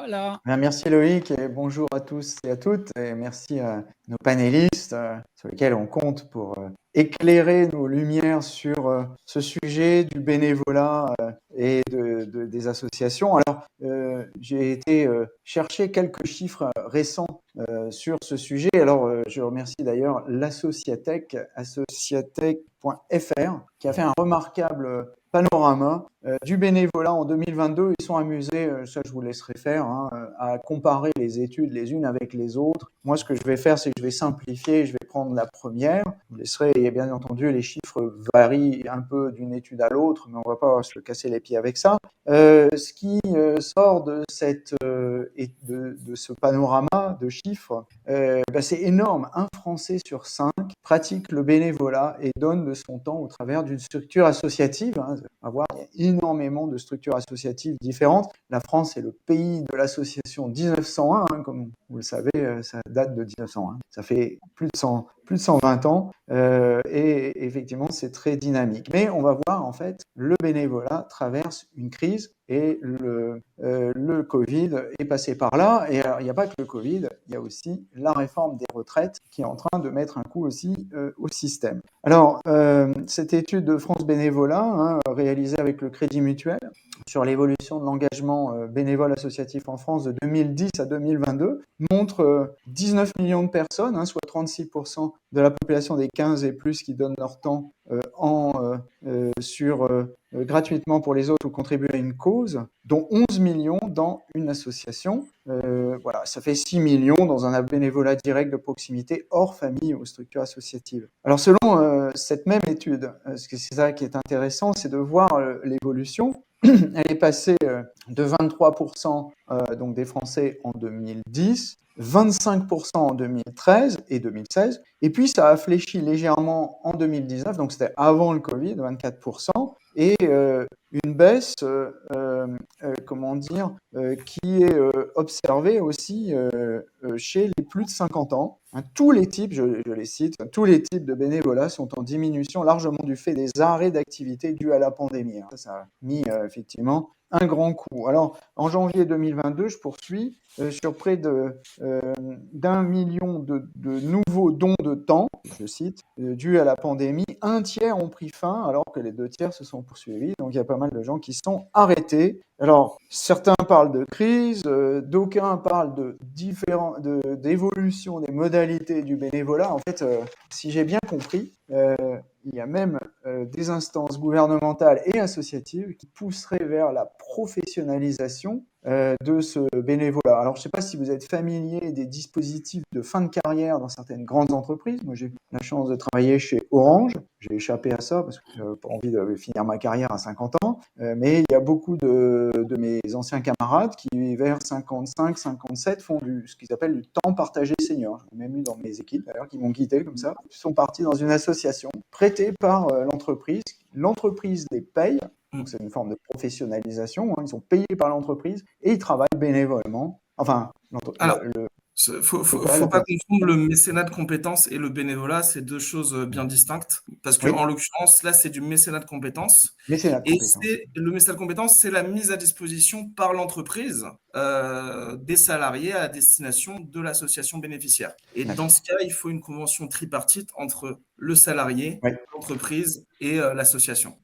Voilà. Merci Loïc et bonjour à tous et à toutes et merci à nos panélistes sur lesquels on compte pour éclairer nos lumières sur ce sujet du bénévolat et des associations. Alors, j'ai été chercher quelques chiffres récents sur ce sujet. Alors, je remercie d'ailleurs l'Associatech, associatech.fr, qui a fait un remarquable panorama du bénévolat en 2022. Ils sont amusés, ça je vous laisserai faire, à comparer les études les unes avec les autres. Moi, ce que je vais faire, c'est que je vais simplifier, je vais prendre la première. Je vous laisserai, et bien entendu, les chiffres varient un peu d'une étude à l'autre, mais on ne va pas se casser les pieds avec ça. Ce qui sort de ce panorama de chiffres, c'est énorme. Un Français sur 5 pratique le bénévolat et donne de son temps au travers d'une structure associative. On va voir, il y a énormément de structures associatives différentes. La France est le pays de l'association 1901, comme vous le savez, ça date de 1901. Ça fait plus de 120 ans et effectivement, c'est très dynamique. Mais on va voir, en fait, le bénévolat traverse une crise et le Covid est passé par là. Et alors, il n'y a pas que le Covid, il y a aussi la réforme des retraites qui est en train de mettre un coup aussi au système. Alors, cette étude de France Bénévolat, réalisée avec le Crédit Mutuel, sur l'évolution de l'engagement bénévole associatif en France de 2010 à 2022, montre 19 millions de personnes, soit 36% de la population des 15 et plus qui donnent leur temps gratuitement pour les autres ou contribuer à une cause, dont 11 millions dans une association. Voilà, ça fait 6 millions dans un bénévolat direct de proximité hors famille ou structure associative. Alors selon cette même étude, c'est ça qui est intéressant, c'est de voir l'évolution. Elle est passée de 23% donc des Français en 2010, 25% en 2013 et 2016, et puis ça a fléchi légèrement en 2019, donc c'était avant le Covid, 24%, et une baisse, qui est observée aussi chez les plus de 50 ans. Tous les types, je les cite, tous les types de bénévolat sont en diminution largement du fait des arrêts d'activité dus à la pandémie. Ça a mis effectivement un grand coup. Alors, en janvier 2022, je poursuis sur près d'1 million de nouveaux dons de temps, je cite, dus à la pandémie. Un tiers ont pris fin alors que les 2 tiers se sont poursuivis. Donc, il y a pas mal de gens qui sont arrêtés. Alors, certains parlent de crise, d'aucuns parlent d'évolution des modalités du bénévolat. En fait, si j'ai bien compris, il y a même des instances gouvernementales et associatives qui pousseraient vers la professionnalisation de ce bénévolat. Alors, je ne sais pas si vous êtes familier des dispositifs de fin de carrière dans certaines grandes entreprises. Moi, j'ai eu la chance de travailler chez Orange. J'ai échappé à ça parce que je n'avais pas envie de finir ma carrière à 50 ans. Mais il y a beaucoup de mes anciens camarades qui, vers 55, 57, font ce qu'ils appellent du temps partagé senior. J'en ai même eu dans mes équipes, d'ailleurs, qui m'ont quitté comme ça. Ils sont partis dans une association prêtée par l'entreprise. L'entreprise les paye. Donc, c'est une forme de professionnalisation. Ils sont payés par l'entreprise et ils travaillent bénévolement. Enfin, Alors, faut pas confondre le mécénat de compétences et le bénévolat, c'est deux choses bien distinctes. Parce que, en l'occurrence, là, c'est du mécénat de compétences. Et le mécénat de compétences, c'est la mise à disposition par l'entreprise des salariés à destination de l'association bénéficiaire. Et dans ce cas, il faut une convention tripartite entre le salarié, l'entreprise et l'association.